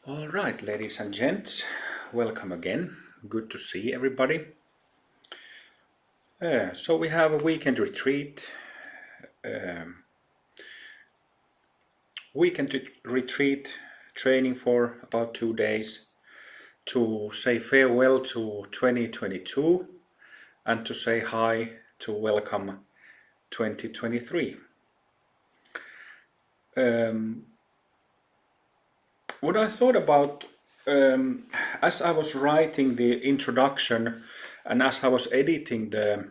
All right, ladies and gents, welcome again. Good to see everybody. So we have a weekend retreat. Um, retreat training for about 2 days to say farewell to 2022 and to say hi to welcome 2023. What I thought about as I was writing the introduction and as I was editing the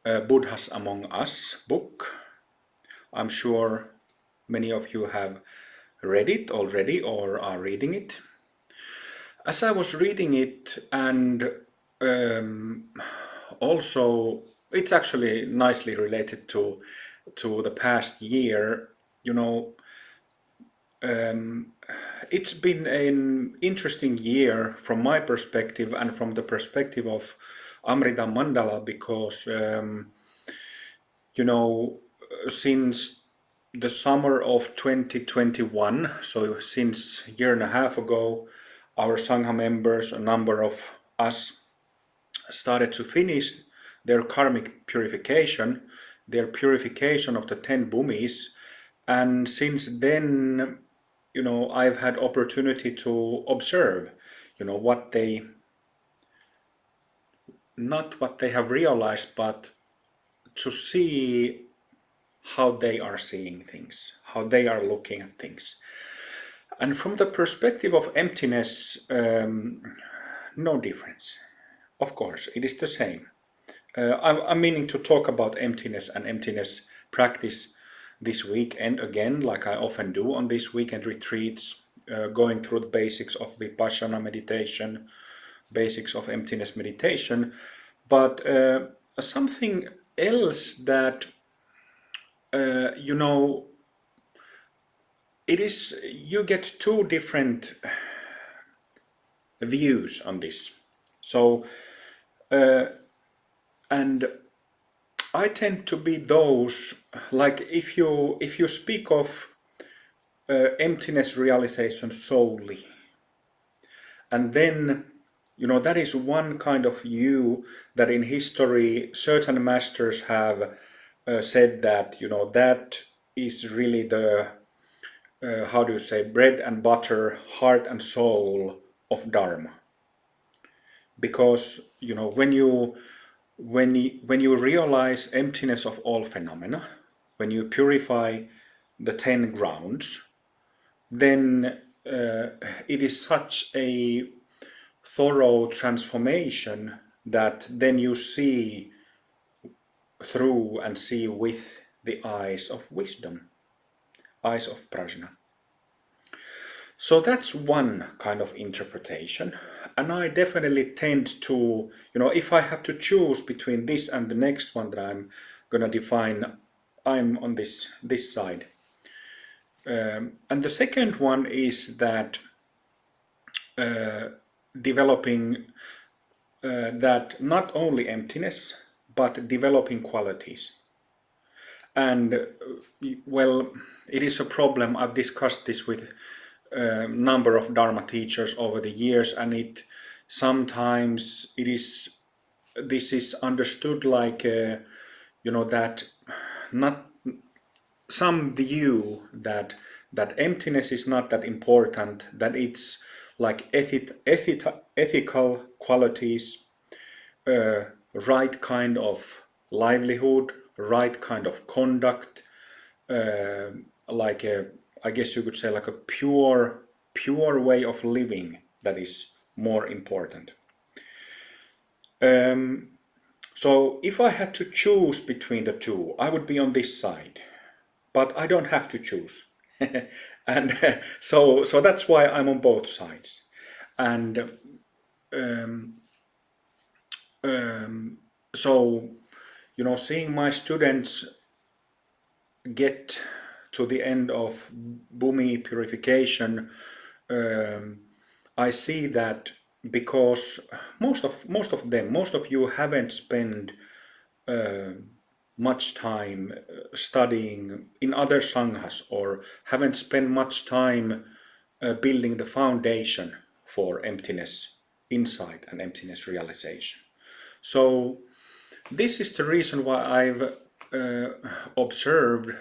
Buddhas Among Us book, I'm sure many of you have read it already or are reading it. As I was reading it, and um, also it's actually nicely related to the past year. You know, it's been an interesting year from my perspective and from the perspective of Amrita Mandala because you know, since the summer of 2021, so since a year and a half ago, our Sangha members, a number of us, started to finish their karmic purification, their purification of the 10 bhumis. And since then, I've had opportunity to observe, what they, not what they have realized, but to see how they are seeing things, how they are looking at things. And from the perspective of emptiness, no difference. Of course, it is the same. I'm meaning to talk about emptiness and emptiness practice this weekend again, like I often do on these weekend retreats, going through the basics of Vipassana meditation, basics of emptiness meditation. But something else that you know it is, you get two different views on this. So and I tend to be those, like, if you speak of emptiness realization solely, and then that is one kind of view that in history certain masters have said that that is really the how do you say, bread and butter, heart and soul of Dharma. Because when you realize emptiness of all phenomena, when you purify the 10 grounds, then it is such a thorough transformation that then you see through and see with the eyes of wisdom, eyes of prajna. So that's one kind of interpretation. And I definitely tend to, if I have to choose between this and the next one that I'm going to define, I'm on this side. And the second one is that developing that not only emptiness, but developing qualities. And well, it is a problem. I've discussed this with a number of Dharma teachers over the years, and it sometimes this is understood like that not some view that emptiness is not that important, that it's like ethical qualities, right kind of livelihood, right kind of conduct, like a, I guess you could say, like a pure way of living that is more important. So if I had to choose between the two, I would be on this side, but I don't have to choose. And so that's why I'm on both sides. And so seeing my students get to the end of bhumi purification, I see that because most of you haven't spent much time studying in other sanghas, or haven't spent much time building the foundation for emptiness insight and emptiness realization. So this is the reason why I've observed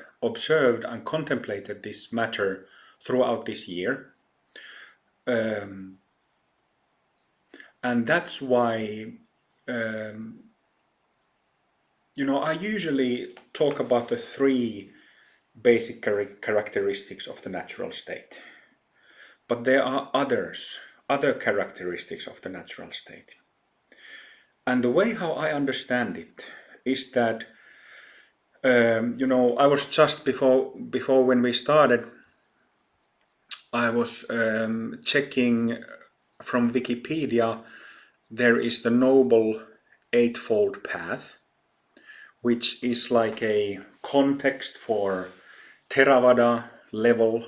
and contemplated this matter throughout this year. And that's why, I usually talk about the three basic characteristics of the natural state. But there are other characteristics of the natural state. And the way how I understand it is that, I was just before when we started, I was checking from Wikipedia. There is the Noble Eightfold Path, which is like a context for Theravada level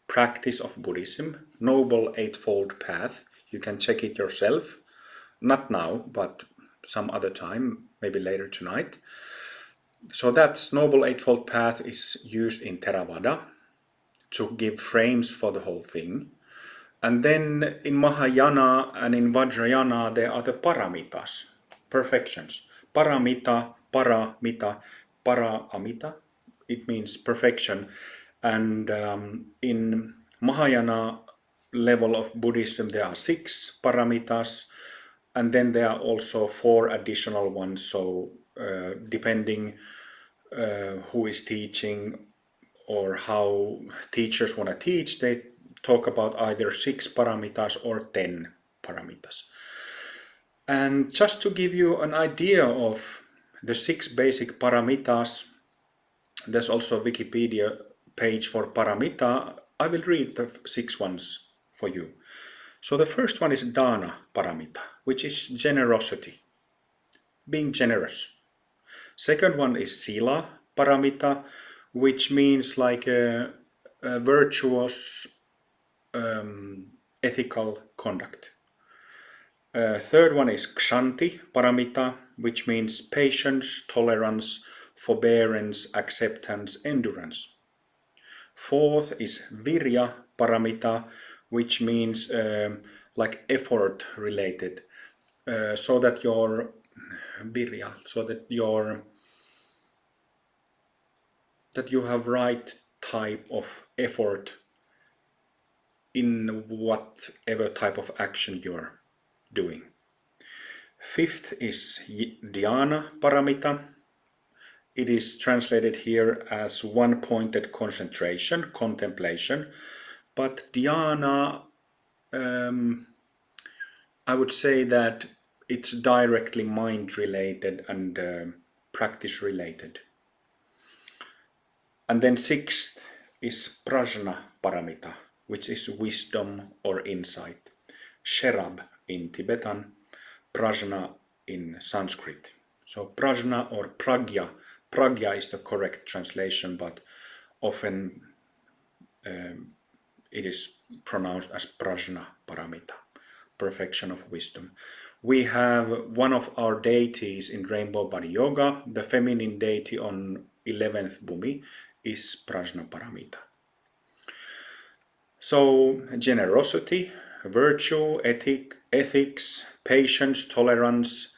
practice of Buddhism. Noble Eightfold Path. You can check it yourself. Not now, but some other time, maybe later tonight. So that Noble Eightfold Path is used in Theravada to give frames for the whole thing. And then in Mahayana and in Vajrayana there are the paramitas, perfections. Paramita, paramita, paramita, it means perfection. And in Mahayana level of Buddhism there are 6 paramitas, and then there are also 4 additional ones. So depending who is teaching or how teachers want to teach, they talk about either 6 paramitas or 10 paramitas. And just to give you an idea of the 6 basic paramitas, there's also a Wikipedia page for paramita. I will read the 6 ones for you. So the first one is dana paramita, which is generosity, being generous. Second one is sila paramita, which means like a virtuous ethical conduct. Third one is kshanti paramita, which means patience, tolerance, forbearance, acceptance, endurance. Fourth is virya paramita, which means like effort related, so that your virya, so that you have right type of effort in whatever type of action you're doing. Fifth is dhyana paramita. It is translated here as one-pointed concentration, contemplation. But dhyana, I would say that it's directly mind-related and practice-related. And then sixth is prajna paramita, which is wisdom or insight. Sherab in Tibetan, prajna in Sanskrit. So prajna or pragya. Pragya is the correct translation, but often it is pronounced as prajna paramita, perfection of wisdom. We have one of our deities in Rainbow Body Yoga, the feminine deity on 11th Bhumi is prajna paramita. So generosity, virtue, ethics, patience, tolerance,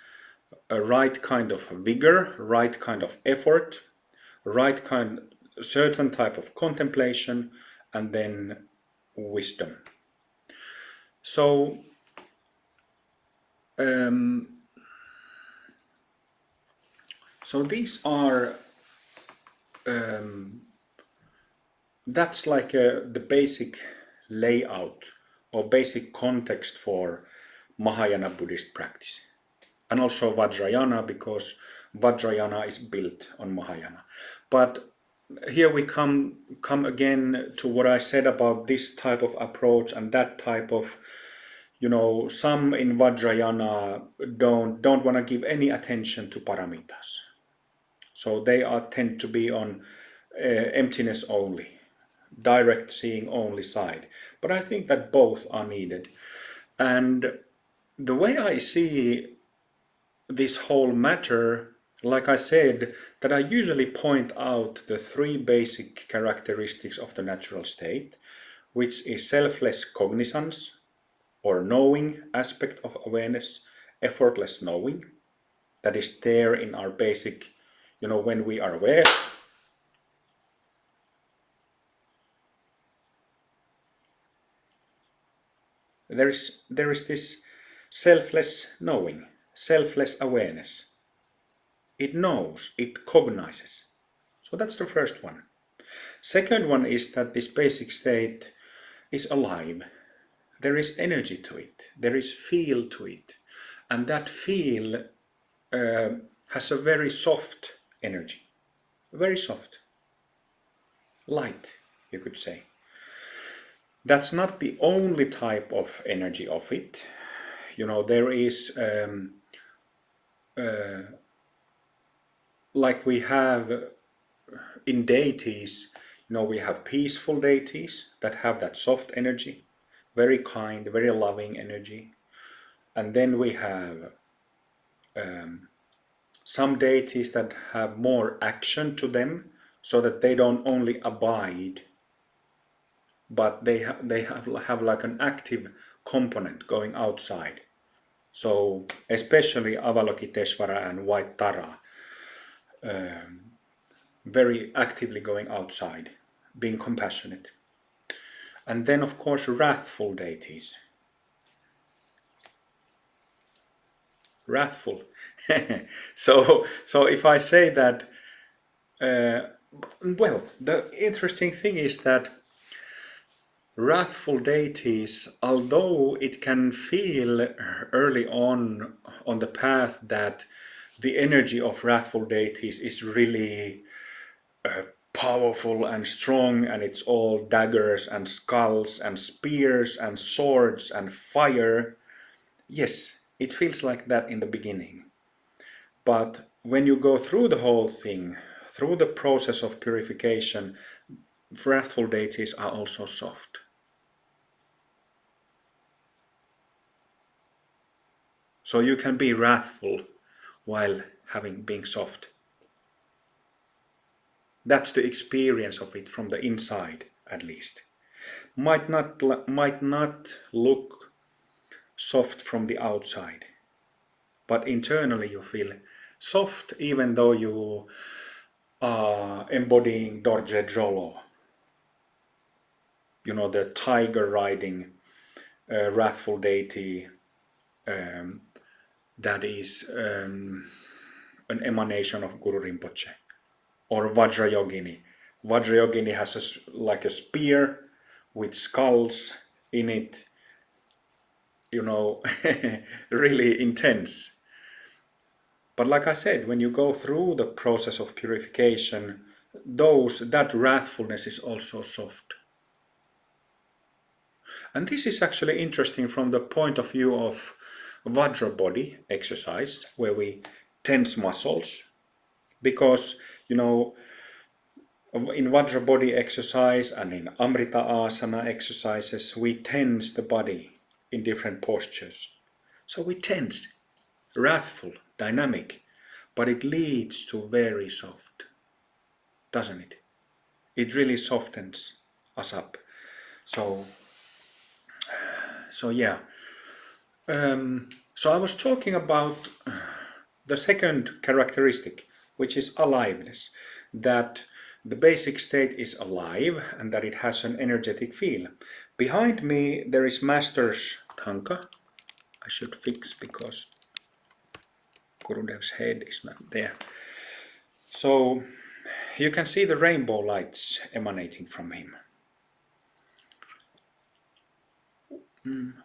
a right kind of vigor, right kind of effort, certain type of contemplation, and then wisdom. So these are that's like the basic layout or basic context for Mahayana Buddhist practice, and also Vajrayana, because Vajrayana is built on Mahayana. But here we come again to what I said about this type of approach and that type of, some in Vajrayana don't want to give any attention to paramitas. So they tend to be on emptiness only, direct seeing only side. But I think that both are needed. And the way I see this whole matter, like I said, that I usually point out the 3 basic characteristics of the natural state, which is selfless cognizance or knowing aspect of awareness, effortless knowing that is there in our basic, when we are aware. There is this selfless knowing, selfless awareness. It knows, it cognizes. So that's the first one. Second one is that this basic state is alive. There is energy to it, there is feel to it, and that feel has a very soft energy, very soft, light, you could say. That's not the only type of energy of it. There is like we have in deities, we have peaceful deities that have that soft energy, very kind, very loving energy. And then we have some deities that have more action to them, so that they don't only abide, but they have like an active component going outside. So especially Avalokiteshvara and White Tara, very actively going outside, being compassionate. And then of course wrathful deities. Wrathful. So if I say that, well, the interesting thing is that wrathful deities, although it can feel early on the path that the energy of wrathful deities is really powerful and strong, and it's all daggers and skulls and spears and swords and fire. Yes, it feels like that in the beginning. But when you go through the whole thing, through the process of purification, wrathful deities are also soft. So you can be wrathful while being soft. That's the experience of it from the inside, at least. Might not look soft from the outside, but internally you feel soft, even though you are embodying Dorje Jolo, the tiger riding wrathful deity that is an emanation of Guru Rinpoche, or Vajrayogini. Vajrayogini has like a spear with skulls in it, really intense. But like I said, when you go through the process of purification, that wrathfulness is also soft. And this is actually interesting from the point of view of Vajra body exercise, where we tense muscles, because in Vajra body exercise and in Amrita asana exercises, we tense the body in different postures. So we tense, wrathful, dynamic, but it leads to very soft, doesn't it? It really softens us up. So yeah. So I was talking about the second characteristic, which is aliveness, that the basic state is alive and that it has an energetic feel. Behind me there is Master's Tanka. I should fix because Gurudev's head is not there. So you can see the rainbow lights emanating from him.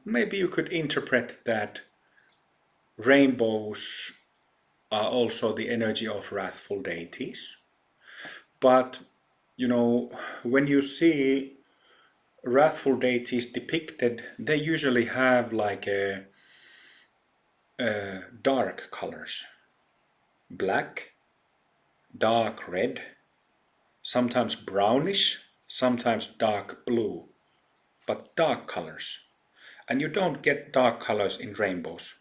Maybe you could interpret that rainbows are also the energy of wrathful deities. But, when you see wrathful deities depicted, they usually have like dark colors. Black, dark red, sometimes brownish, sometimes dark blue, but dark colors. And you don't get dark colors in rainbows.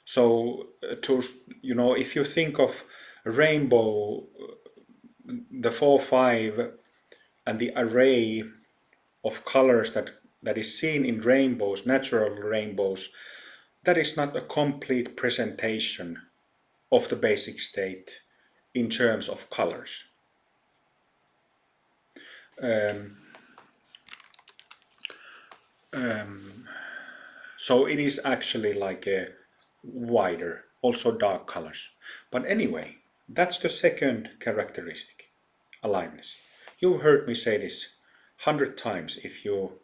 So if you think of rainbow, the 4-5 and the array of colors that is seen in rainbows, natural rainbows, that is not a complete presentation of the basic state in terms of colors. Um, so it is actually like a wider, also dark colors. But anyway, that's the second characteristic, aliveness. You've heard me say this 100 times if you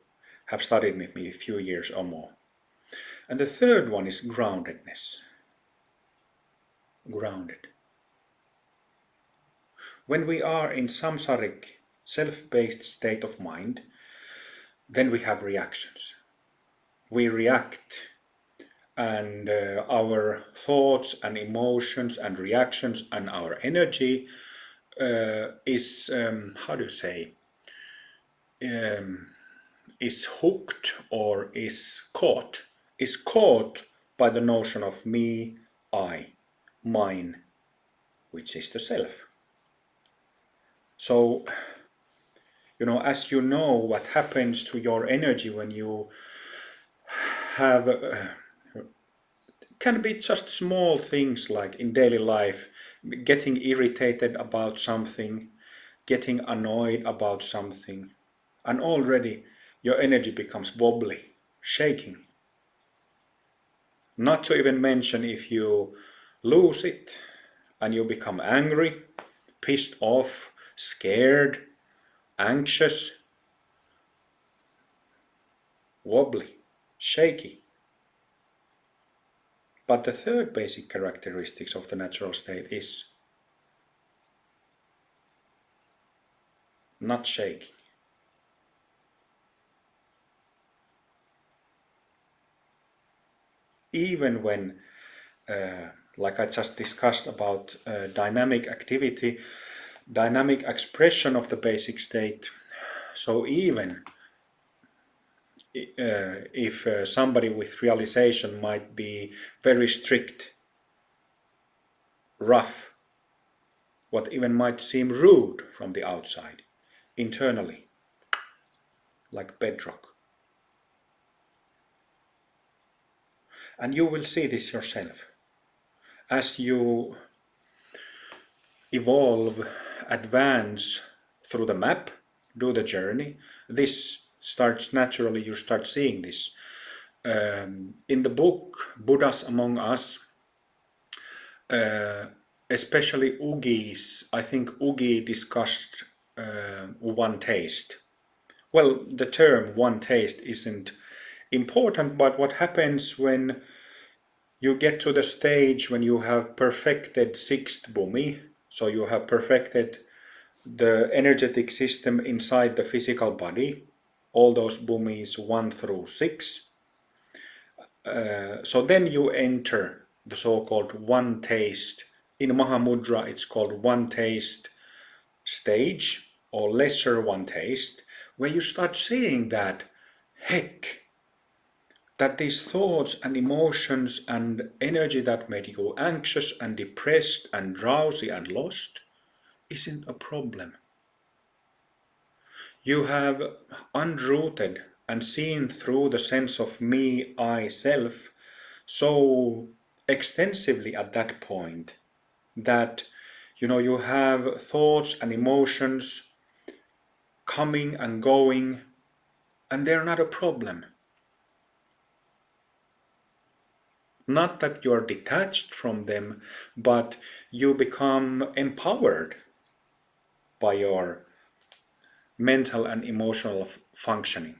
have studied with me a few years or more. And the third one is groundedness. Grounded. When we are in samsaric, self-based state of mind, then we have reactions. We react, and our thoughts and emotions and reactions and our energy is, how do you say, is hooked or is caught by the notion of me, I, mine, which is the self. So, as you know, what happens to your energy when you have, can be just small things like in daily life, getting irritated about something, getting annoyed about something, and already your energy becomes wobbly, shaking. Not to even mention if you lose it and you become angry, pissed off, scared, anxious, wobbly, shaky. But the third basic characteristics of the natural state is not shaking. Even when, like I just discussed about dynamic activity, dynamic expression of the basic state, so even if somebody with realization might be very strict, rough, what even might seem rude from the outside, internally, like bedrock. And you will see this yourself. As you evolve, advance through the map, do the journey, this starts naturally, you start seeing this. In the book Buddhas Among Us, especially Ugi's, I think Ugi discussed one taste. Well, the term one taste isn't important, but what happens when you get to the stage when you have perfected sixth bhumi, so you have perfected the energetic system inside the physical body, all those bhumis 1 through 6. So then you enter the so-called one taste. In Mahamudra it's called one taste stage or lesser one taste, where you start seeing that, heck, that these thoughts and emotions and energy that made you anxious and depressed and drowsy and lost isn't a problem. You have unrooted and seen through the sense of me, I, self so extensively at that point that you have thoughts and emotions coming and going, and they're not a problem. Not that you're detached from them, but you become empowered by your mental and emotional functioning.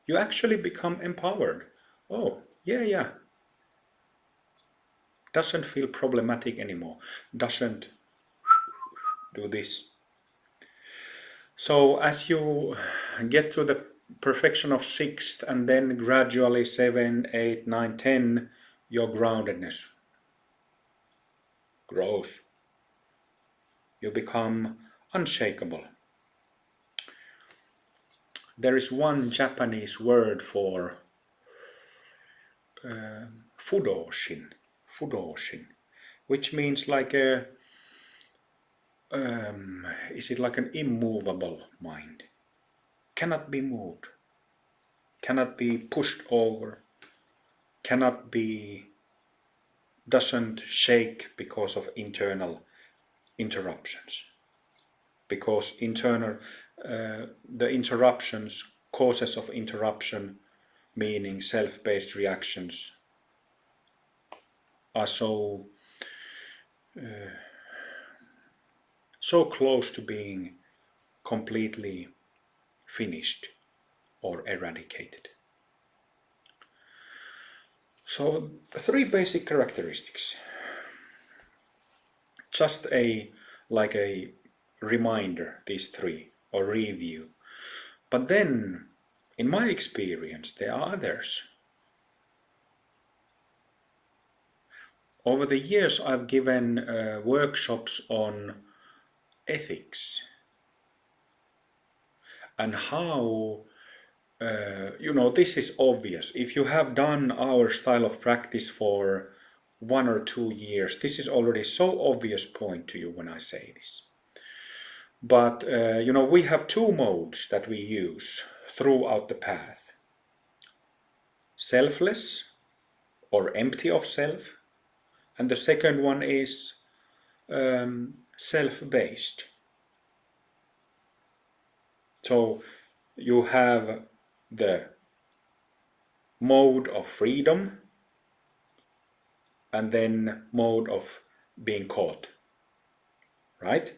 You actually become empowered. Oh, yeah. Doesn't feel problematic anymore. Doesn't do this. So as you get to the perfection of sixth and then gradually 7, 8, 9, 10, your groundedness grows. You become unshakable. There is one Japanese word for fudoshin, which means like a, is it like an immovable mind? cannot be moved, cannot be pushed over, cannot be, doesn't shake because of internal interruptions. Because the interruptions, causes of interruption, meaning self-based reactions, are so close to being completely finished or eradicated. So three basic characteristics. Just like a reminder, these three, or review. But then, in my experience, there are others. Over the years, I've given workshops on ethics and how, this is obvious. If you have done our style of practice for 1 or 2 years, this is already so obvious point to you when I say this. But, we have two modes that we use throughout the path. Selfless or empty of self, and the second one is self-based. So you have the mode of freedom and then mode of being caught, right?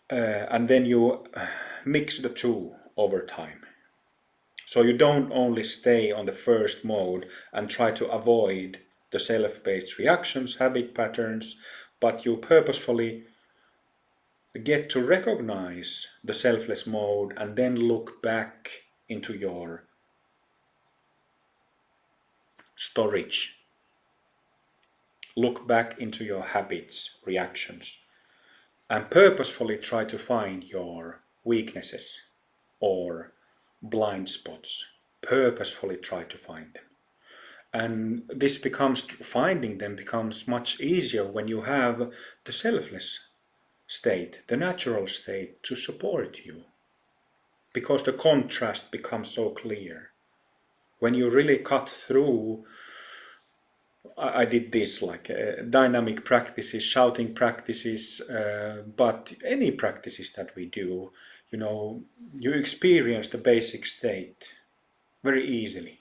And then you mix the two over time. So you don't only stay on the first mode and try to avoid the self-based reactions, habit patterns, but you purposefully get to recognize the selfless mode and then look back into your storage. Look back into your habits, reactions, and purposefully try to find your weaknesses or blind spots. Purposefully try to find them. And finding them becomes much easier when you have the selfless state, the natural state to support you. Because the contrast becomes so clear. When you really cut through, I did this like dynamic practices, shouting practices, but any practices that we do, you experience the basic state very easily.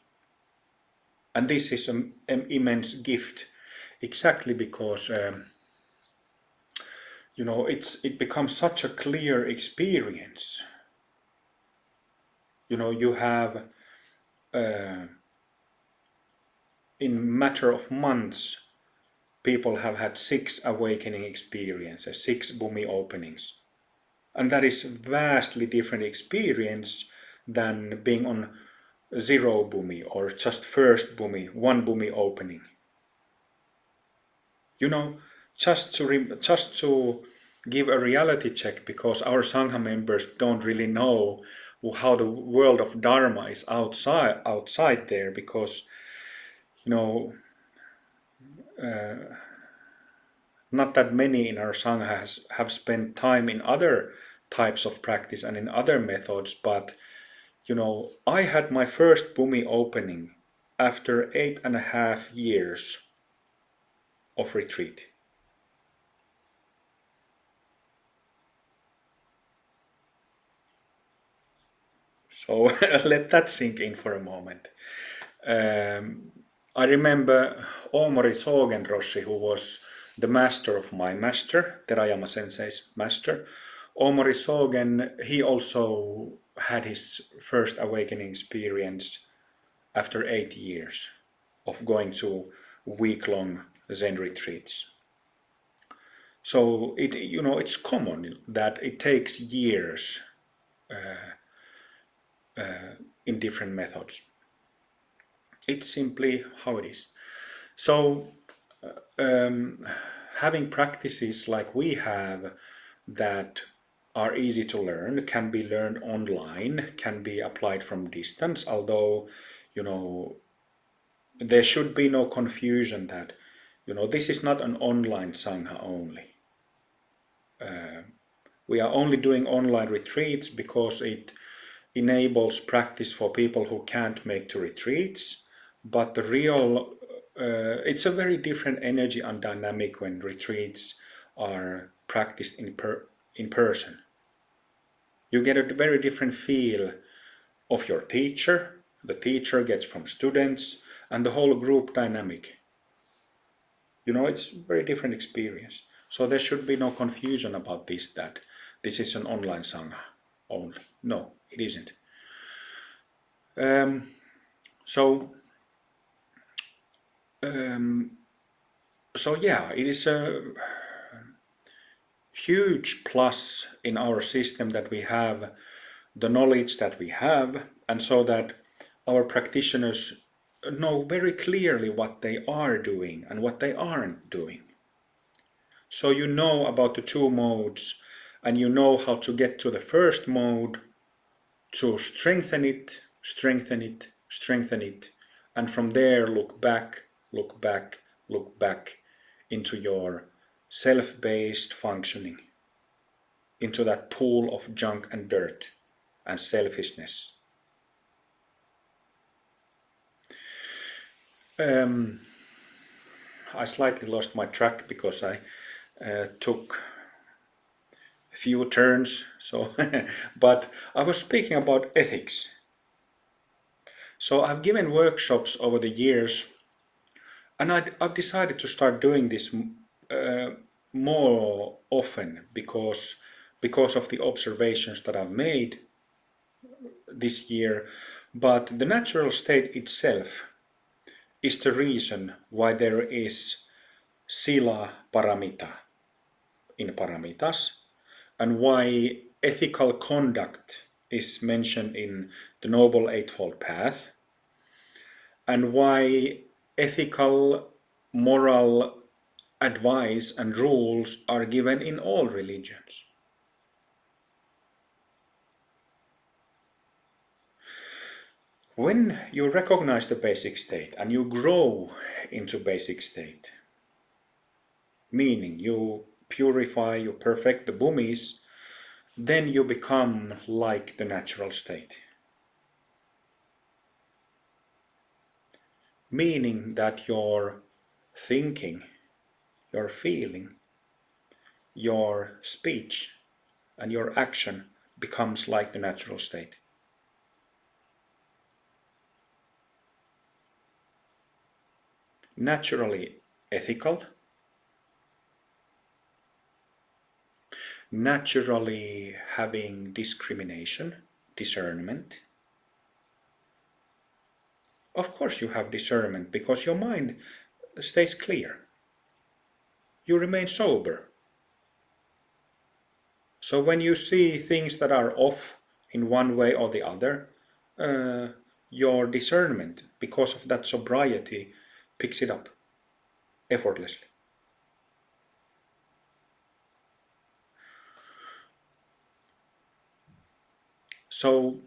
And this is an immense gift, exactly because it becomes such a clear experience. You have in matter of months, people have had 6 awakening experiences, 6 bhumi openings, and that is vastly different experience than being on 0 bhumi or just first bhumi, 1 bhumi opening. Just to give a reality check, because our Sangha members don't really know how the world of Dharma is outside there, because not that many in our Sangha have spent time in other types of practice and in other methods, but I had my first bhumi opening after 8.5 years of retreat. So let that sink in for a moment. I remember Omori Sogen Roshi, who was the master of my master, Terayama Sensei's master. Omori Sogen, he also had his first awakening experience after 8 years of going to week-long Zen retreats. So it's common that it takes years in different methods. It's simply how it is. So having practices like we have that are easy to learn, can be learned online, can be applied from distance, although there should be no confusion that this is not an online Sangha only. We are only doing online retreats because it enables practice for people who can't make the retreats. But the real, it's a very different energy and dynamic when retreats are practiced in person. You get a very different feel of your teacher, the teacher gets from students, and the whole group dynamic. It's a very different experience. So there should be no confusion about this, that this is an online Sangha only. No, it isn't. Um, so, um, so yeah, it is a huge plus in our system that we have the knowledge that we have, and so that our practitioners know very clearly what they are doing and what they aren't doing. So you know about the two modes, and you know how to get to the first mode, to strengthen it, strengthen it, strengthen it, and from there look back, look back, look back into your self-based functioning, into that pool of junk and dirt and selfishness. I slightly lost my track because I took a few turns, so but I was speaking about ethics. So I've given workshops over the years, and I've decided to start doing this more often because of the observations that I've made this year. But the natural state itself is the reason why there is sila paramita in paramitas, and why ethical conduct is mentioned in the Noble Eightfold Path, and why ethical, moral advice and rules are given in all religions. When you recognize the basic state and you grow into basic state, meaning you purify, you perfect the bhumis, then you become like the natural state. Meaning that your thinking, your feeling, your speech, and your action becomes like the natural state. Naturally ethical, naturally having discrimination, discernment. Of course you have discernment because your mind stays clear. You remain sober. So when you see things that are off in one way or the other, your discernment, because of that sobriety, picks it up effortlessly. So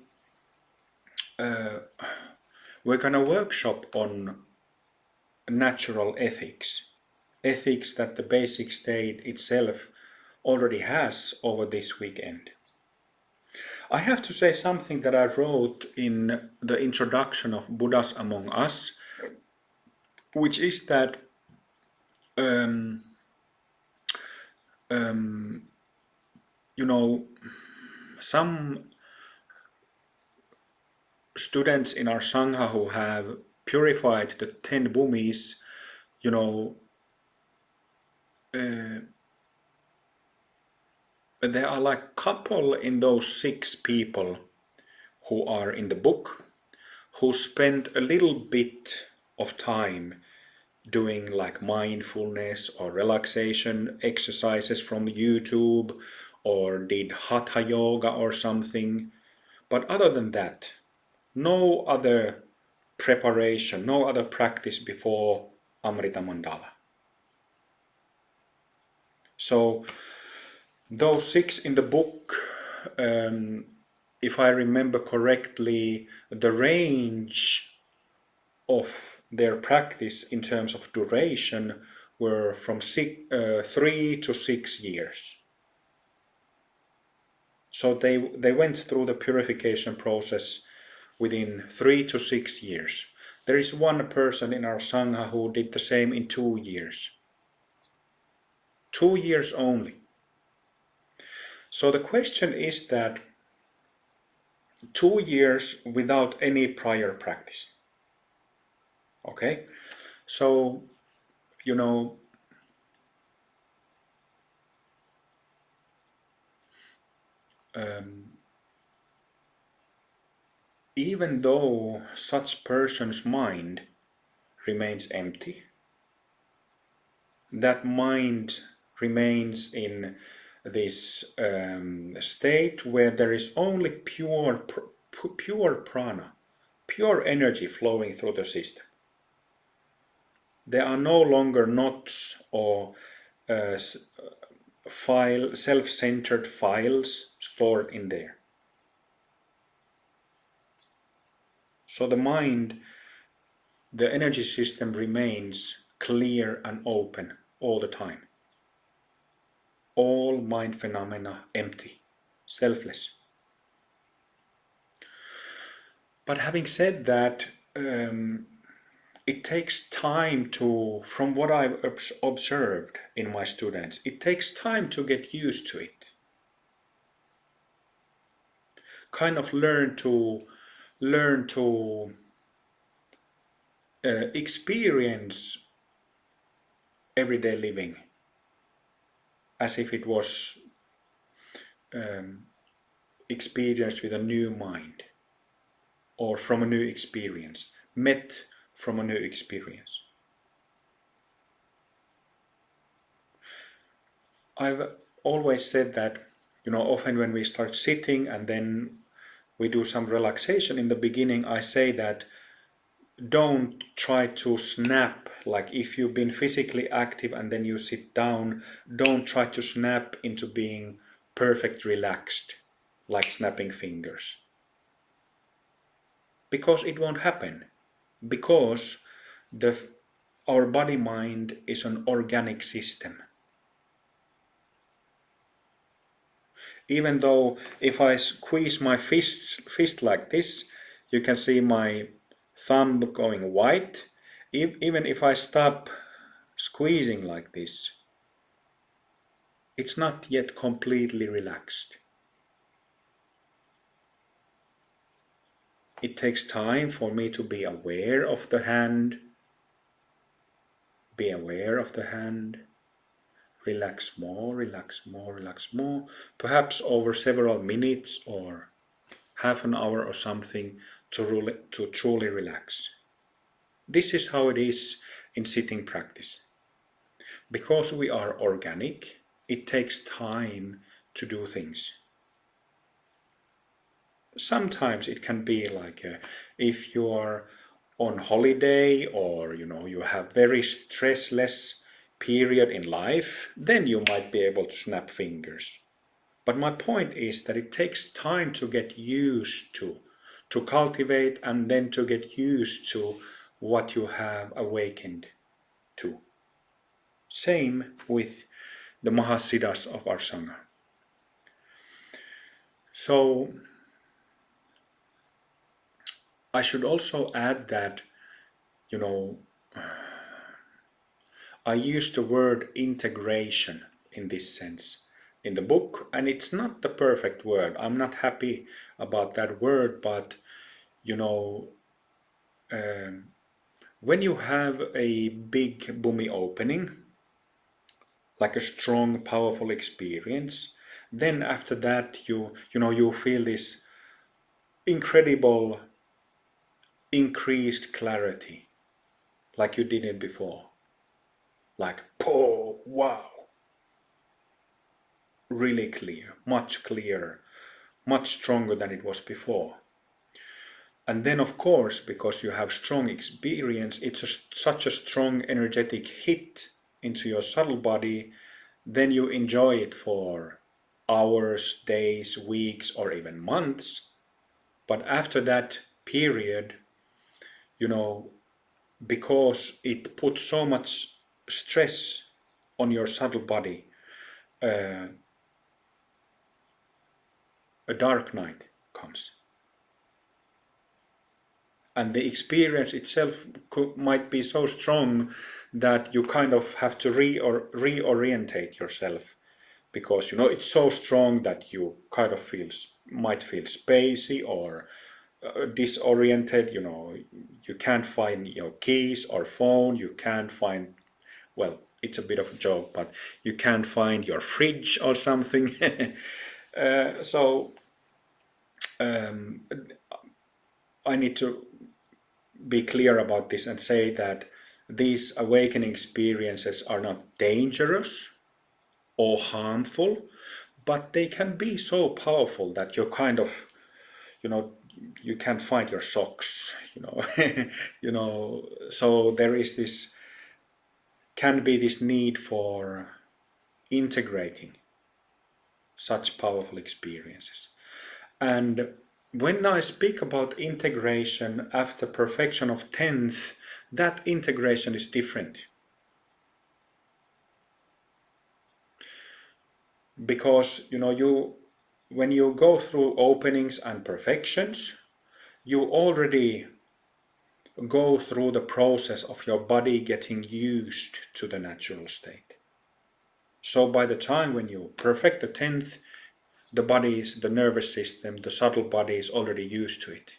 we're gonna workshop on natural ethics, ethics that the basic state itself already has over this weekend. I have to say something that I wrote in the introduction of Buddhas Among Us, which is that um, um, some students in our Sangha who have purified the 10 bhumis, there are like couple in those 6 people who are in the book who spend a little bit of time doing like mindfulness or relaxation exercises from YouTube, or did hatha yoga or something. But other than that, no other preparation, no other practice before Amrita Mandala. So those 6 in the book, if I remember correctly, the range of their practice in terms of duration were from 3 to 6 years. So they went through the purification process within 3 to 6 years. There is one person in our Sangha who did the same in 2 years. 2 years only. So the question is that 2 years without any prior practice. Okay? So, you know, even though such person's mind remains empty, that mind remains in this state where there is only pure prana, pure energy flowing through the system. There are no longer knots or self-centered files stored in there. So the mind, the energy system remains clear and open all the time. All mind phenomena empty, selfless. But having said that, it takes time to, from what I've observed in my students, it takes time to get used to it. Kind of learn to experience everyday living as if it was experienced with a new mind or from a new experience, met from a new experience. I've always said that, often when we start sitting and then we do some relaxation in the beginning, I say that don't try to snap, like if you've been physically active and then you sit down, don't try to snap into being perfect relaxed, like snapping fingers. Because it won't happen. Because our body mind is an organic system. Even though if I squeeze my fist like this, you can see my thumb going white. Even if I stop squeezing like this, it's not yet completely relaxed. It takes time for me to be aware of the hand. Be aware of the hand. Relax more, relax more, relax more. Perhaps over several minutes or half an hour or something to truly relax. This is how it is in sitting practice. Because we are organic, it takes time to do things. Sometimes it can be like if you are on holiday or you have very stressless period in life, then you might be able to snap fingers. But my point is that it takes time to get used to cultivate and then to get used to what you have awakened to. Same with the Mahasiddhas of our Sangha. So I should also add that, I use the word integration in this sense in the book, and it's not the perfect word. I'm not happy about that word, but when you have a big bhumi opening, like a strong, powerful experience, then after that you feel this incredible increased clarity, like you didn't before. Like, oh, wow, really clear, much stronger than it was before. And then, of course, because you have strong experience, it's such a strong energetic hit into your subtle body, then you enjoy it for hours, days, weeks, or even months. But after that period, because it puts so much stress on your subtle body, a dark night comes. And the experience itself might be so strong that you kind of have to reorientate yourself, because it's so strong that you kind of might feel spacey or disoriented. You can't find your keys or phone, you can't find, well, it's a bit of a joke, but you can't find your fridge or something. So I need to be clear about this and say that these awakening experiences are not dangerous or harmful, but they can be so powerful that you're kind of, you know, you can't find your socks, so there is this, can be this need for integrating such powerful experiences. And when I speak about integration after perfection of 10th, that integration is different. Because when you go through openings and perfections, you already go through the process of your body getting used to the natural state. So by the time when you perfect the 10th, the nervous system, the subtle body is already used to it.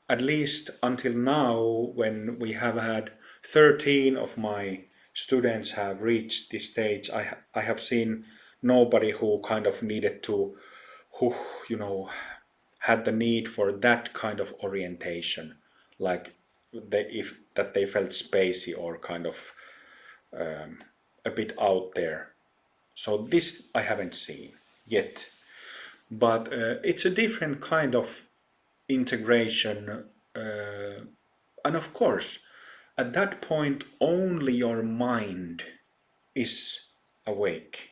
At least until now, when we have had 13 of my students have reached this stage, I have seen nobody who kind of needed to, who, had the need for that kind of orientation, like that they felt spacey or kind of a bit out there. So this I haven't seen yet, but it's a different kind of integration, and of course, at that point, only your mind is awake.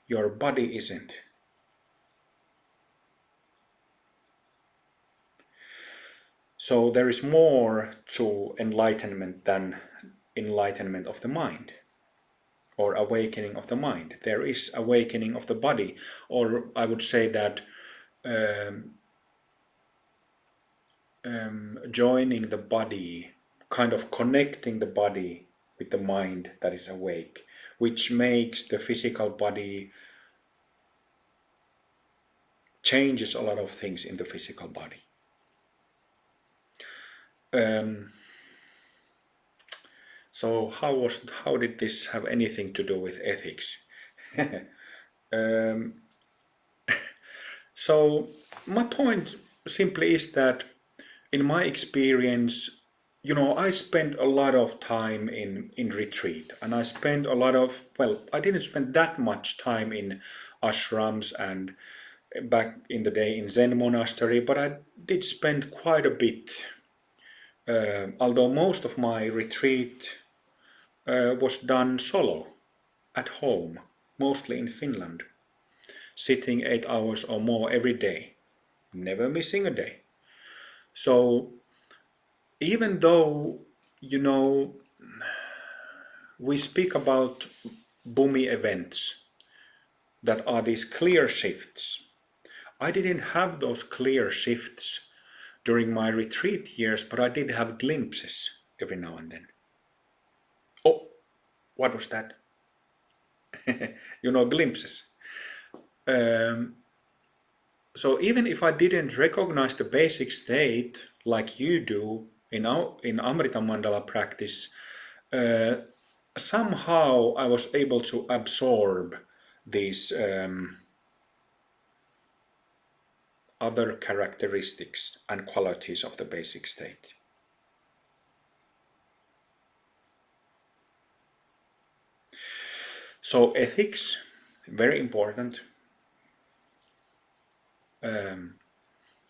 Your body isn't. So there is more to enlightenment than enlightenment of the mind or awakening of the mind. There is awakening of the body, or I would say that joining the body, kind of connecting the body with the mind that is awake, which makes the physical body, changes a lot of things in the physical body. So how did this have anything to do with ethics? So my point simply is that in my experience, I spent a lot of time in retreat, and I spent a lot of, well, I didn't spend that much time in ashrams and back in the day in Zen monastery, but I did spend quite a bit. Although most of my retreat was done solo, at home, mostly in Finland, sitting 8 hours or more every day, never missing a day. So even though, we speak about boomy events that are these clear shifts, I didn't have those clear shifts during my retreat years, but I did have glimpses every now and then. Oh, what was that? Glimpses. So even if I didn't recognize the basic state like you do in Amrita Mandala practice, somehow I was able to absorb these other characteristics and qualities of the basic state. So ethics, very important.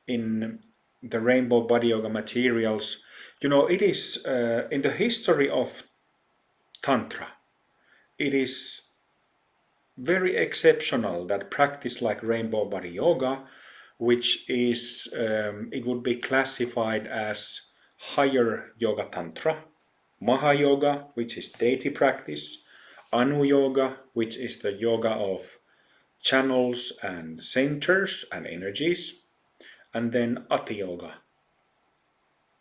In the Rainbow Body Yoga materials, it is in the history of Tantra, it is very exceptional that practice like Rainbow Body Yoga, which is, it would be classified as higher Yoga Tantra, Maha Yoga, which is deity practice, Anu Yoga, which is the yoga of channels and centers and energies, and then Ati Yoga,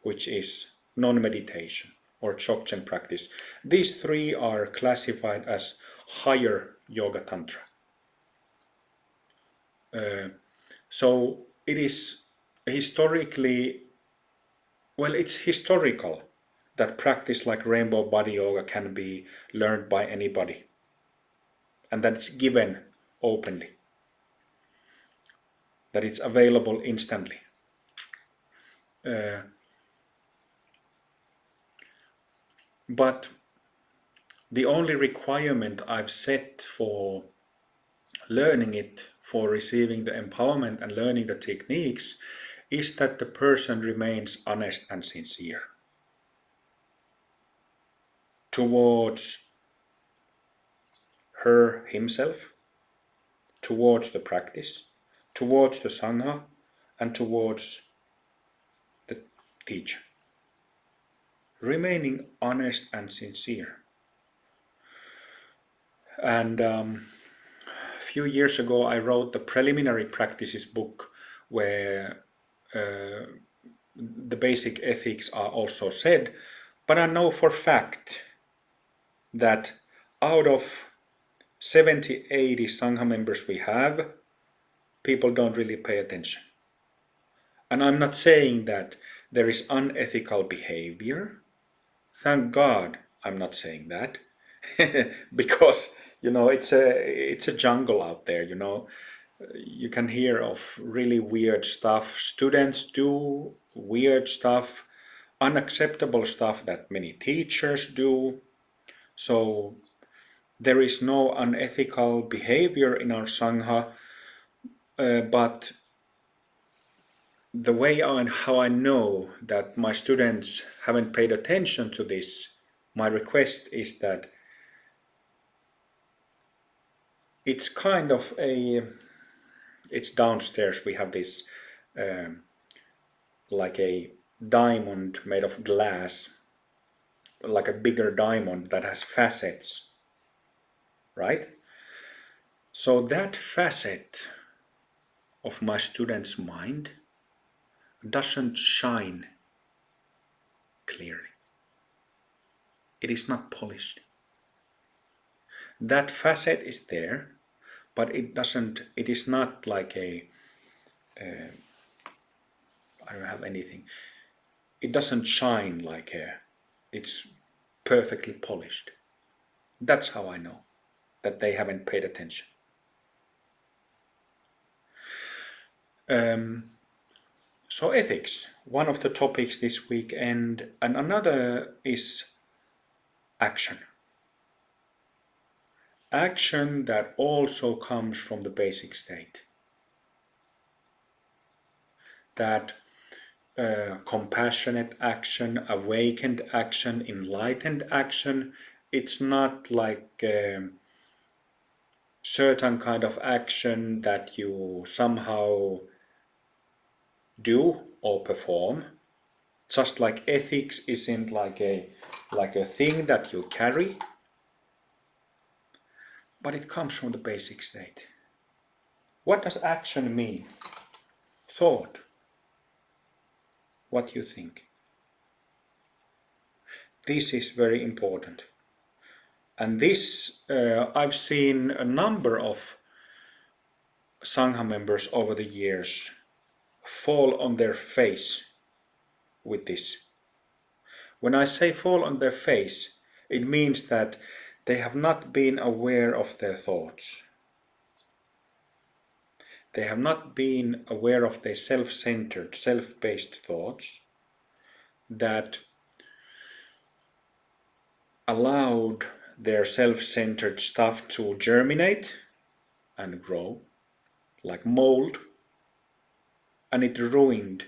which is non-meditation or Dzogchen practice. These three are classified as higher Yoga Tantra. So it is historically, well, it's historical that practice like rainbow body yoga can be learned by anybody, and that it's given openly, that it's available instantly. But the only requirement I've set for learning it, for receiving the empowerment and learning the techniques, is that the person remains honest and sincere towards himself, towards the practice, towards the Sangha, and towards the teacher. Remaining honest and sincere. And a few years ago I wrote the preliminary practices book, where the basic ethics are also said, but I know for fact that out of 70-80 Sangha members we have, people don't really pay attention. And I'm not saying that there is unethical behavior. Thank God I'm not saying that. Because it's a jungle out there. You can hear of really weird stuff. Students do weird stuff, unacceptable stuff that many teachers do. So there is no unethical behavior in our Sangha, but the way on how I know that my students haven't paid attention to this, my request is that it's kind of it's downstairs. We have this like a diamond made of glass, like a bigger diamond that has facets, right? So that facet of my student's mind doesn't shine clearly. It is not polished. That facet is there, but it is not like I don't have anything. It doesn't shine like it's perfectly polished. That's how I know that they haven't paid attention. So ethics, one of the topics this week, and another is action. Action that also comes from the basic state. That compassionate action, awakened action, enlightened action, it's not like certain kind of action that you somehow do or perform. Just like ethics isn't like a thing that you carry, but it comes from the basic state. What does action mean? Thought. What you think. This is very important. And this, I've seen a number of Sangha members over the years fall on their face with this. When I say fall on their face, it means that they have not been aware of their thoughts. They have not been aware of their self-centered, self-based thoughts that allowed their self-centered stuff to germinate and grow like mold, and it ruined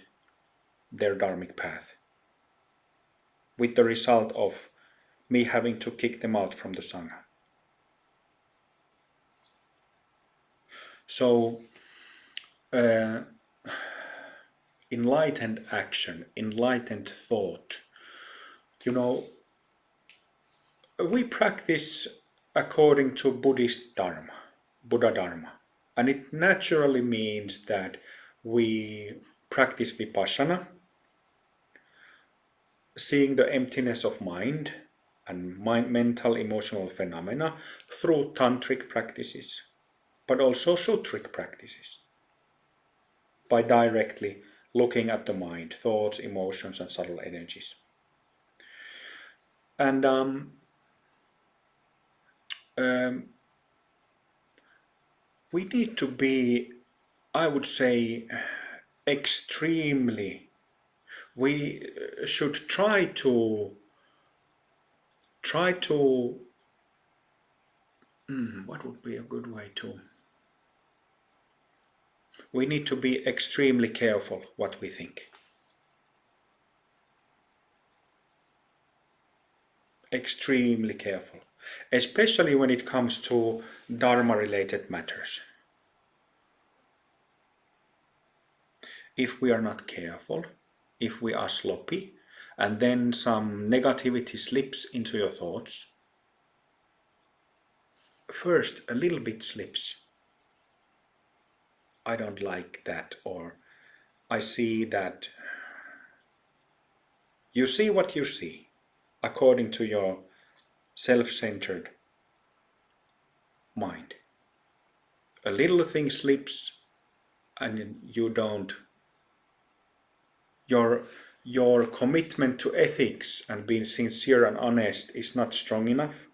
their dharmic path, with the result of me having to kick them out from the Sangha. So enlightened action, enlightened thought, we practice according to Buddhist Dharma, Buddha Dharma. And it naturally means that we practice vipassana, seeing the emptiness of mind and mental emotional phenomena through tantric practices, but also sutric practices, by directly looking at the mind, thoughts, emotions, and subtle energies. And um, we need to be, I would say, extremely. We should try to. What would be a good way to? We need to be extremely careful what we think. Extremely careful, especially when it comes to Dharma related matters. If we are not careful, if we are sloppy, and then some negativity slips into your thoughts, first a little bit slips. I don't like that, or I see that. You see what you see, according to your self-centered mind. A little thing slips and you don't, your commitment to ethics and being sincere and honest is not strong enough.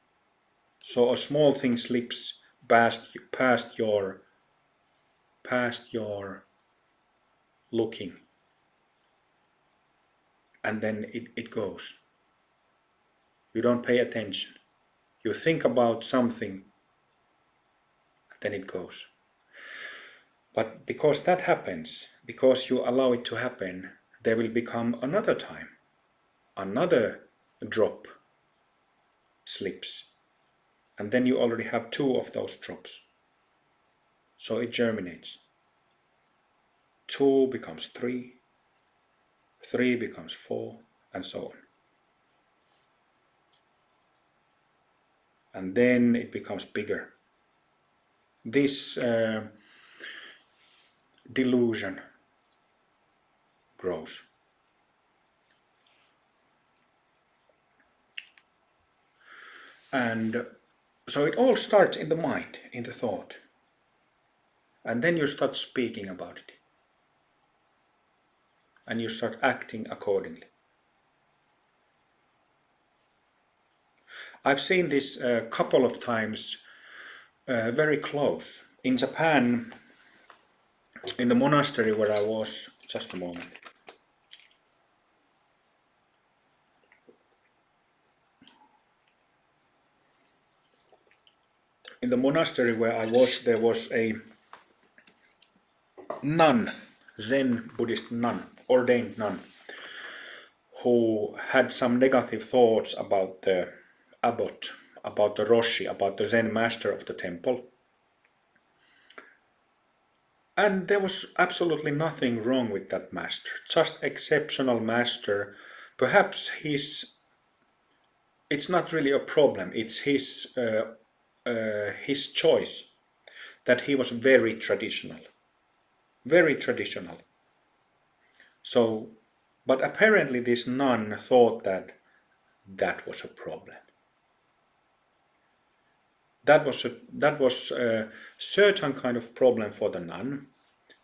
So a small thing slips past your looking, and then it goes. You don't pay attention. You think about something, then it goes. But because that happens, because you allow it to happen, there will become another time, another drop slips, and then you already have two of those drops. So it germinates. Two becomes three, three becomes four, and so on. And then it becomes bigger. This delusion grows. And so it all starts in the mind, in the thought. And then you start speaking about it. And you start acting accordingly. I've seen this a couple of times very close. In Japan, in the monastery where I was, just a moment. In the monastery where I was, there was a nun, Zen Buddhist nun, ordained nun, who had some negative thoughts about the abbot, about the Roshi, about the Zen master of the temple. And there was absolutely nothing wrong with that master, just exceptional master. Perhaps it's not really a problem, it's his choice that he was very traditional. Very traditional. So, but apparently this nun thought that that was a problem. That was a certain kind of problem for the nun.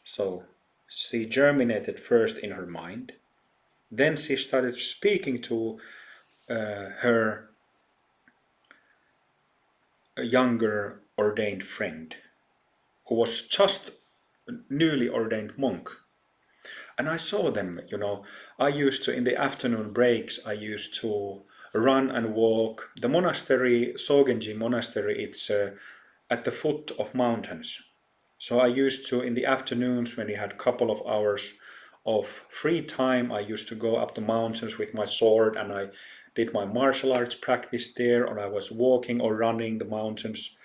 So she germinated first in her mind. Then she started speaking to her younger ordained friend, who was just newly ordained monk. And I saw them, I used to, in the afternoon breaks, I used to run and walk. The monastery, Sogenji monastery, it's at the foot of mountains. So I used to, in the afternoons when we had a couple of hours of free time, I used to go up the mountains with my sword and I did my martial arts practice there, or I was walking or running the mountains,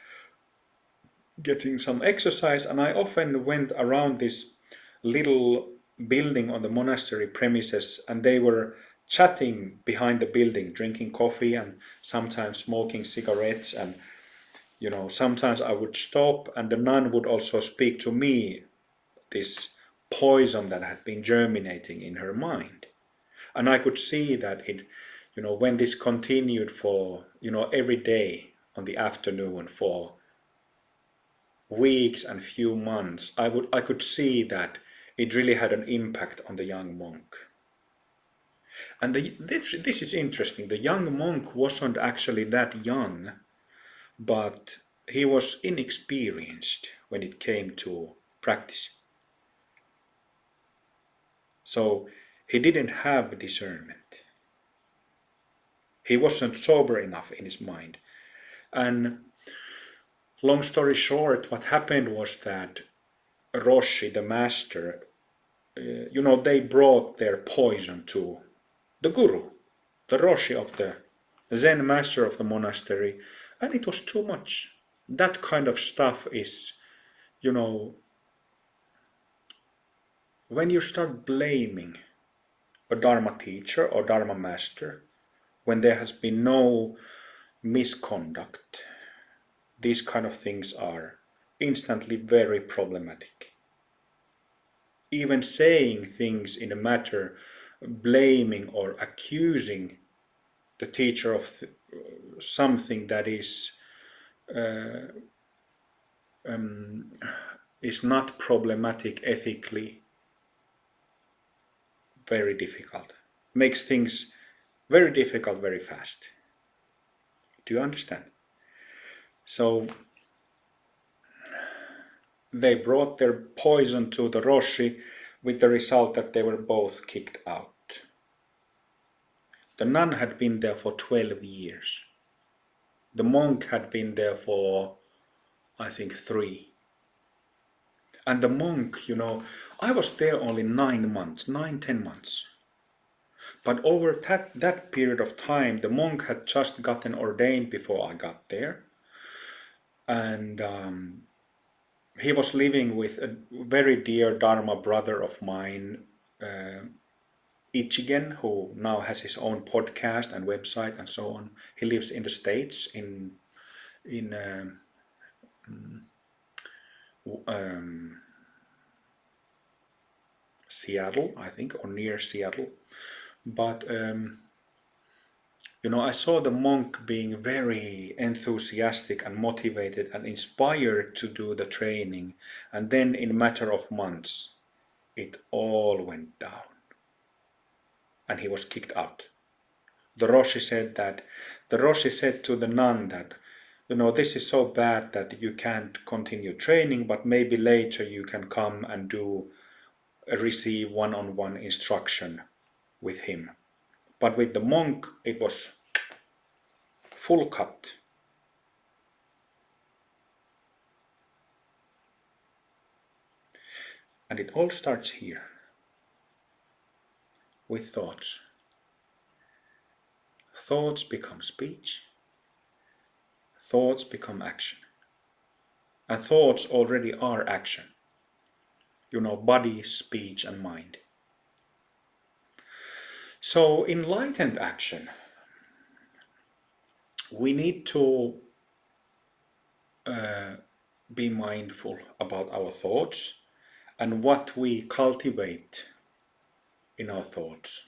getting some exercise. And I often went around this little building on the monastery premises, and they were chatting behind the building, drinking coffee and sometimes smoking cigarettes. And Sometimes I would stop and the nun would also speak to me this poison that had been germinating in her mind. And I could see that when this continued for, every day on the afternoon for weeks and few months, I could see that it really had an impact on the young monk. And this is interesting. The young monk wasn't actually that young, but he was inexperienced when it came to practice. So he didn't have discernment. He wasn't sober enough in his mind. And long story short, what happened was that Roshi, the master, they brought their poison to the guru, the Roshi of the Zen master of the monastery, and it was too much. That kind of stuff is, you know, when you start blaming a Dharma teacher or Dharma master, when there has been no misconduct, these kind of things are instantly very problematic. Even saying things in a matter, blaming or accusing the teacher of something that is not problematic ethically, very difficult. Makes things very difficult very fast. Do you understand? So they brought their poison to the Roshi with the result that they were both kicked out. The nun had been there for 12 years. The monk had been there for, I think, 3. And the monk, I was there only 9 months, 10 months. But over that period of time, the monk had just gotten ordained before I got there. And he was living with a very dear Dharma brother of mine, Ichigen, who now has his own podcast and website and so on. He lives in the States, in Seattle, I think, or near Seattle. But I saw the monk being very enthusiastic and motivated and inspired to do the training, and then in a matter of months, it all went down, and he was kicked out. The Roshi said to the nun that, this is so bad that you can't continue training, but maybe later you can come and receive one-on-one instruction with him. But with the monk, it was full cut. And it all starts here, with thoughts. Thoughts become speech. Thoughts become action. And thoughts already are action. Body, speech, and mind. So enlightened action, we need to be mindful about our thoughts and what we cultivate in our thoughts.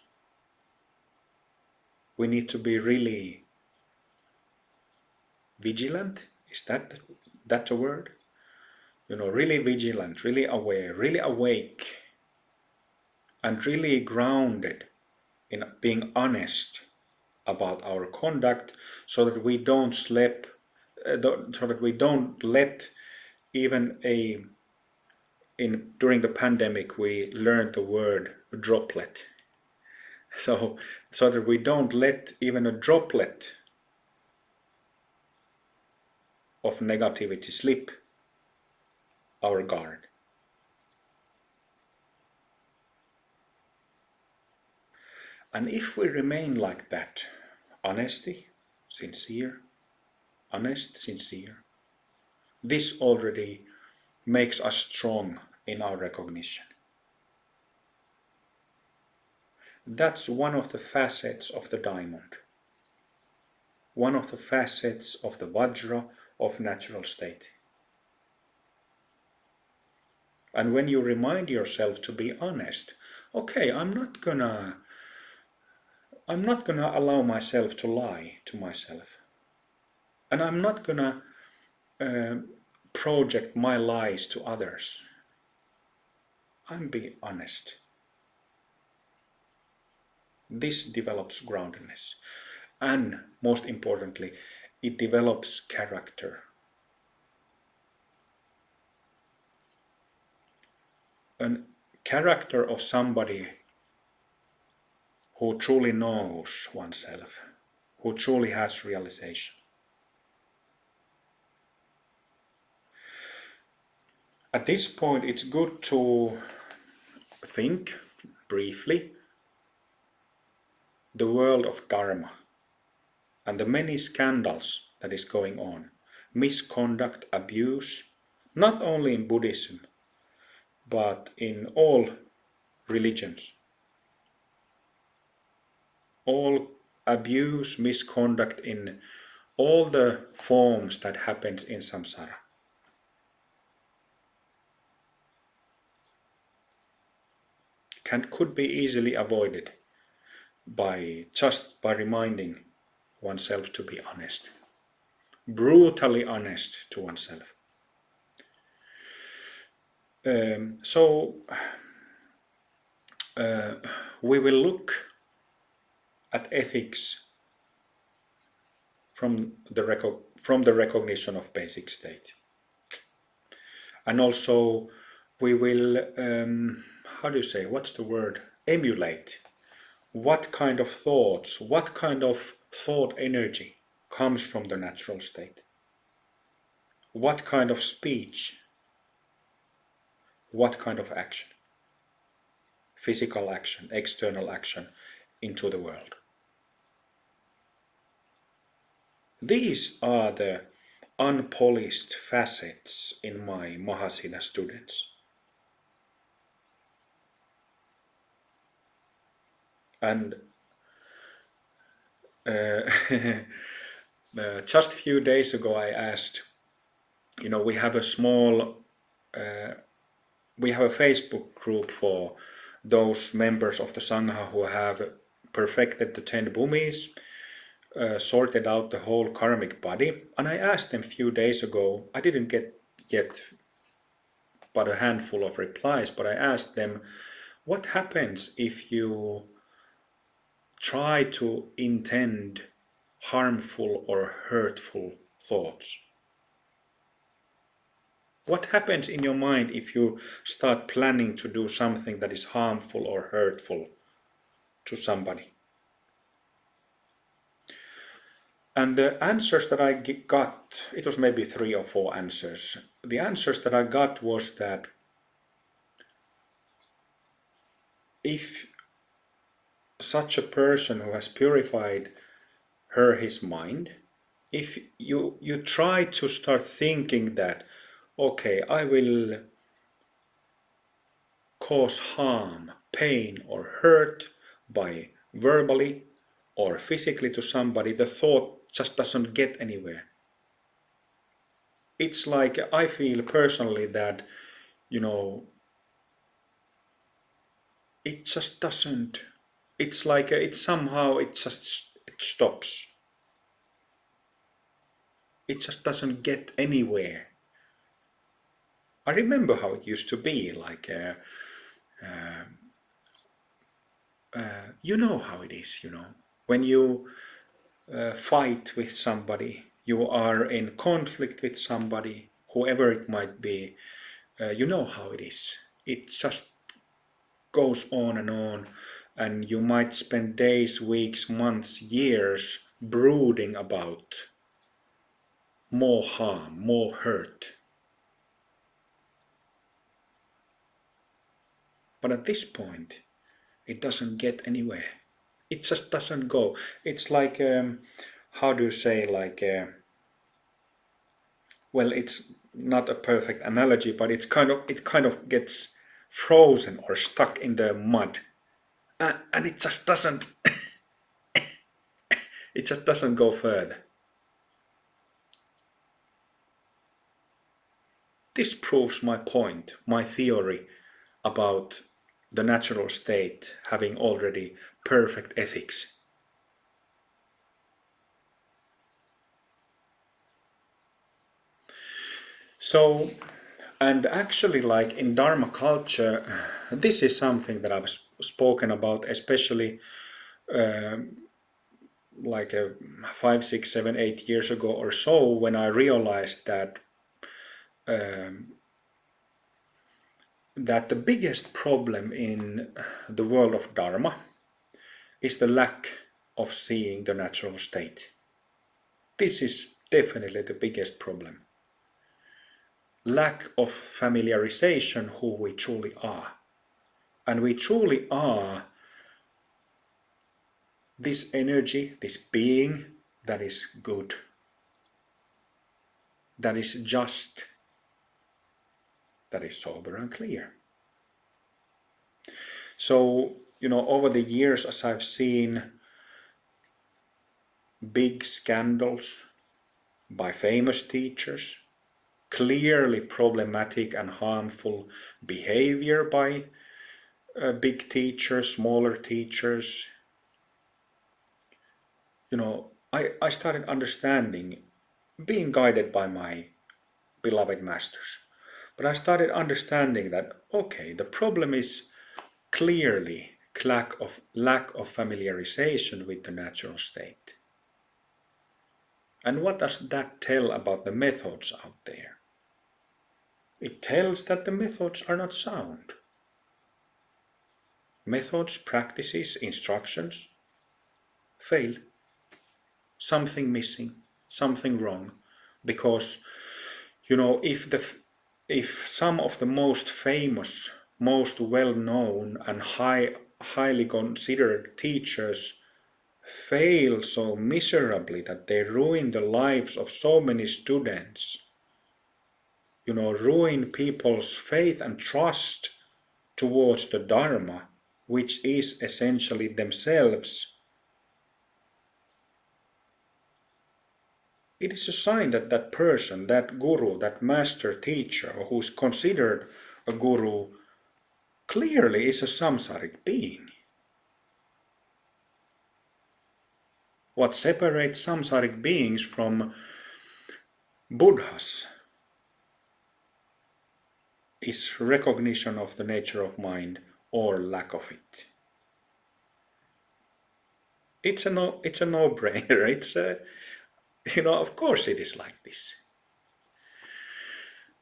We need to be really vigilant. Is that a word? Really vigilant, really aware, really awake, and really grounded in being honest about our conduct, so that we don't let even during the pandemic we learned the word droplet. So that we don't let even a droplet of negativity slip our guard. And if we remain like that, honesty, sincere, honest, sincere, this already makes us strong in our recognition. That's one of the facets of the diamond. One of the facets of the Vajra of natural state. And when you remind yourself to be honest, okay, I'm not gonna allow myself to lie to myself. And I'm not gonna uh, project my lies to others. I'm being honest. This develops groundedness. And most importantly, it develops character. A character of somebody who truly knows oneself, who truly has realization. At this point, it's good to think briefly the world of Dharma and the many scandals that is going on, misconduct, abuse, not only in Buddhism, but in all religions. All abuse, misconduct in all the forms that happens in samsara. Could be easily avoided by reminding oneself to be honest, brutally honest to oneself. So we will look at ethics from the recognition of basic state, and also we will how do you say, what's the word, emulate what kind of thoughts, what kind of thought energy comes from the natural state, what kind of speech, what kind of action, physical action, external action into the world. These are the unpolished facets in my Mahasina students. And just a few days ago I asked, we have a Facebook group for those members of the Sangha who have perfected the 10 bhumis, sorted out the whole karmic body. And I asked them a few days ago, I didn't get yet but a handful of replies, but I asked them, what happens if you try to intend harmful or hurtful thoughts? What happens in your mind if you start planning to do something that is harmful or hurtful to somebody? And the answers that I got, it was maybe 3 or 4 answers. The answers that I got was that if such a person who has purified his mind, if you try to start thinking that, okay, I will cause harm, pain or hurt by verbally or physically to somebody, the thought just doesn't get anywhere. It's like, I feel personally that, it just doesn't, it's like it somehow it stops. It just doesn't get anywhere. I remember how it used to be, like you know how it is, when you fight with somebody, you are in conflict with somebody, whoever it might be, you know how it is. It just goes on, and you might spend days, weeks, months, years brooding about more harm, more hurt. But at this point, it doesn't get anywhere. It just doesn't go. It's like, how do you say, like, well, it's not a perfect analogy, but it kind of gets frozen or stuck in the mud, and it just doesn't, it just doesn't go further. This proves my point, my theory about the natural state having already perfect ethics. So, and actually, like in Dharma culture, this is something that I've spoken about, especially like 5, 6, 7, 8 years ago or so, when I realized that the biggest problem in the world of Dharma is the lack of seeing the natural state. This is definitely the biggest problem. Lack of familiarization who we truly are. And we truly are this energy, this being that is good, that is just, that is sober and clear. So, over the years, as I've seen big scandals by famous teachers, clearly problematic and harmful behavior by big teachers, smaller teachers, I started understanding, being guided by my beloved masters. But I started understanding that, okay, the problem is clearly lack of familiarization with the natural state. And what does that tell about the methods out there? It tells that the methods are not sound. Methods, practices, instructions fail. Something missing, something wrong. Because, if some of the most famous, most well-known and highly considered teachers fail so miserably that they ruin the lives of so many students, ruin people's faith and trust towards the Dharma, which is essentially themselves, it is a sign that that person, that guru, that master teacher, who is considered a guru, clearly is a samsaric being. What separates samsaric beings from Buddhas is recognition of the nature of mind or lack of it. It's a no-brainer. Of course it is like this.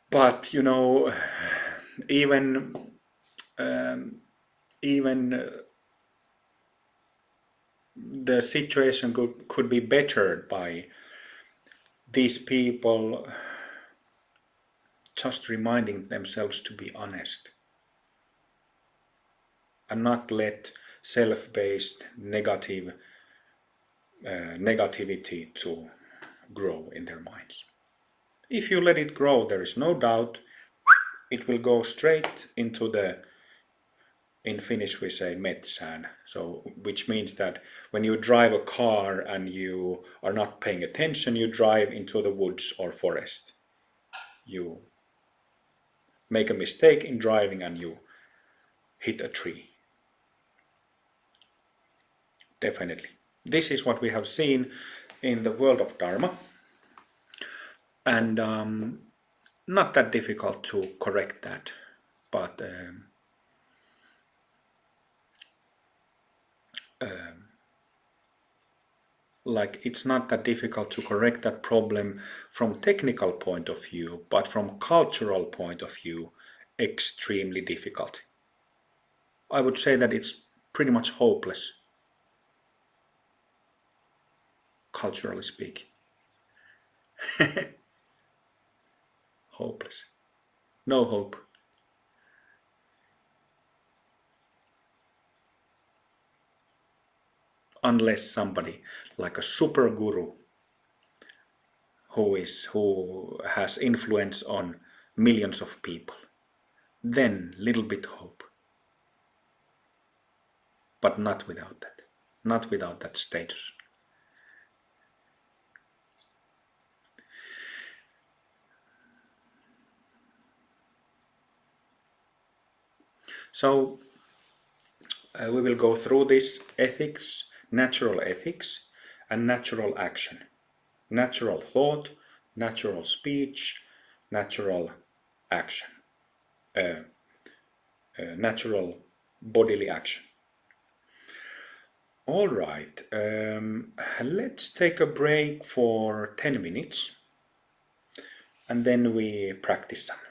But even the situation could be bettered by these people just reminding themselves to be honest and not let self-based negativity to grow in their minds. If you let it grow, there is no doubt it will go straight into in Finnish we say metsään, so which means that when you drive a car and you are not paying attention, you drive into the woods or forest. You make a mistake in driving and you hit a tree. Definitely. This is what we have seen in the world of Dharma, and not that difficult to correct that, but like it's not that difficult to correct that problem from technical point of view, but from cultural point of view, extremely difficult. I would say that it's pretty much hopeless, culturally speaking. Hopeless. No hope. Unless somebody like a super guru who has influence on millions of people, then little bit hope. But not without that. Not without that status. So we will go through this ethics, natural ethics, and natural action. Natural thought, natural speech, natural action, natural bodily action. All right, let's take a break for 10 minutes and then we practice some.